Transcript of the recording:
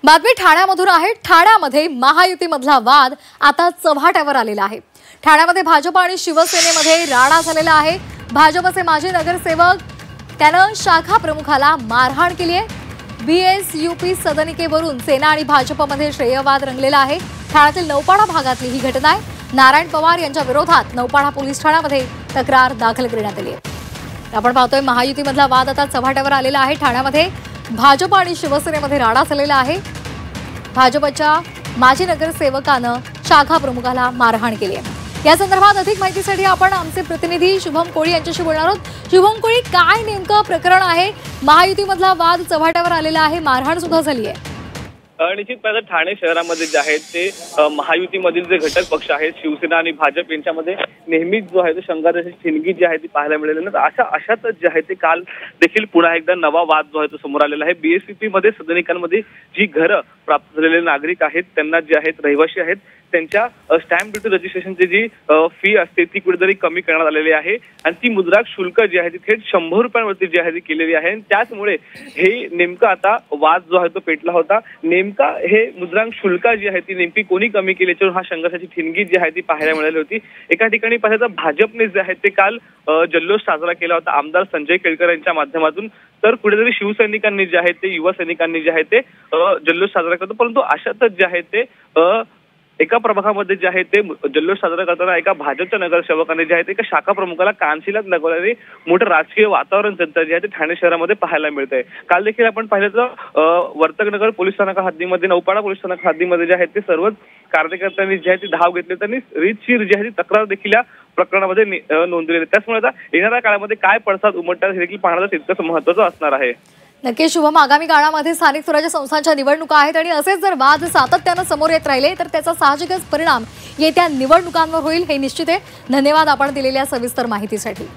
बातमी ठाण्यामधून आहे। ठाण्यामध्ये महायुतीमधला वाद आता चव्हाट्यावर आलेला आहे। ठाण्यामध्ये भाजप आणि शिवसेनेमध्ये राडा झालेला आहे। भाजपचे माजी नगरसेवक त्यानं शाखा प्रमुखाला मारहाण केली आहे। बीएसयूपी सदनिकेवरून सेना आणि भाजपमध्ये श्रेयवाद रंगलेला आहे। ठाण्यातील नौपाडा भागातली ही घटना आहे। नारायण पवार यांच्या विरोधात नौपाडा पोलीस ठाण्यामध्ये तक्रार दाखल करण्यात आली आहे। आपण पाहतोय महायुतीमधला वाद आता चव्हाट्यावर आलेला आहे। ठाण्यामध्ये भाजप आणि शिवसेनेमध्ये राडा झालेला आहे। भाजपच्या माजी नगरसेवकानं शाखा प्रमुखाला मारहाण केली आहे। या संदर्भात अधिक माहितीसाठी आपण आमचे प्रतिनिधी शुभम कोळी यांच्याशी बोलणार आहोत। शुभम कोळी, काय नेमकं प्रकरण आहे? महायुतीमधला वाद चव्हाट्यावर आलेला आहे, मारहाण सुद्धा झाली आहे। निश्चितपणे ठाणे शहरामध्ये जे आहेत ते महायुतीमधील जे घटक पक्ष आहेत शिवसेना आणि भाजप यांच्यामध्ये नेहमीच जो आहे तो संघर्षाची ठिणगी जी आहे ती पाहायला मिळाली नाही। अशातच जे आहे ते काल देखील पुन्हा एकदा नवा वाद जो आहे तो समोर आलेला आहे। बीएसयूपी मध्ये सदनिकांमध्ये जी घरं प्राप्त झालेले नागरिक आहेत त्यांना जे आहेत रहिवासी आहेत त्यांच्या स्टॅम्प ड्युटी रजिस्ट्रेशनची जी फी असते ती कुठेतरी कमी करण्यात आलेली आहे आणि ती मुद्रांक शुल्क जी आहे ती थेट 100 रुपयांवरती जी आहे ती केलेली आहे। त्याचमुळे हे नेमकं आता वाद जो आहे तो पेटला होता। नेमका हे मुद्रांक शुल्क जी आहे ती नेमकी कोणी कमी केली याच्यावर हा संघर्षाची ठिणगी जी आहे ती पाहायला मिळाली होती। एका ठिकाणी पाहिलं तर भाजपने जे आहे ते काल जल्लोष साजरा केला होता आमदार संजय केळकर यांच्या माध्यमातून, तर कुठेतरी शिवसैनिकांनी जे आहे ते युवा सैनिकांनी जे आहे ते जल्लोष साजरा करतो। परंतु अशातच जे आहे ते एका प्रभागामध्ये जे आहे ते जल्लोष साजरा करताना एका भाजपच्या नगरसेवकाने जे आहे ते एका शाखा प्रमुखाला कानशिलात लगवल्याने मोठं राजकीय वातावरण सध्या जे आहे ते ठाणे शहरामध्ये पाहायला मिळतंय। काल देखील आपण पाहिलं तर वर्तकनगर पोलीस स्थानका हद्दीमध्ये नौपाडा पोलीस स्थानक हद्दीमध्ये जे आहे ते सर्वच कार्यकर्त्यांनी जे आहे ते धाव घेतली, त्यांनी रीतशीर जी आहे ती तक्रार देखील या प्रकरणामध्ये नोंदवली। त्याचमुळे आता येणाऱ्या काळामध्ये काय पडसाद उमटतात हे देखील पाहण्याचं तितकंच महत्त्वाचं असणार आहे। नक्की शुभम, आगामी काळामध्ये स्थानिक स्वराज्य संस्थांच्या निवडणुका आहेत आणि असेच जर वाद सातत्यानं समोर येत राहिले तर त्याचा साहजिकच परिणाम येत्या निवडणुकांवर होईल हे निश्चित आहे। धन्यवाद आपण दिलेल्या सविस्तर माहितीसाठी।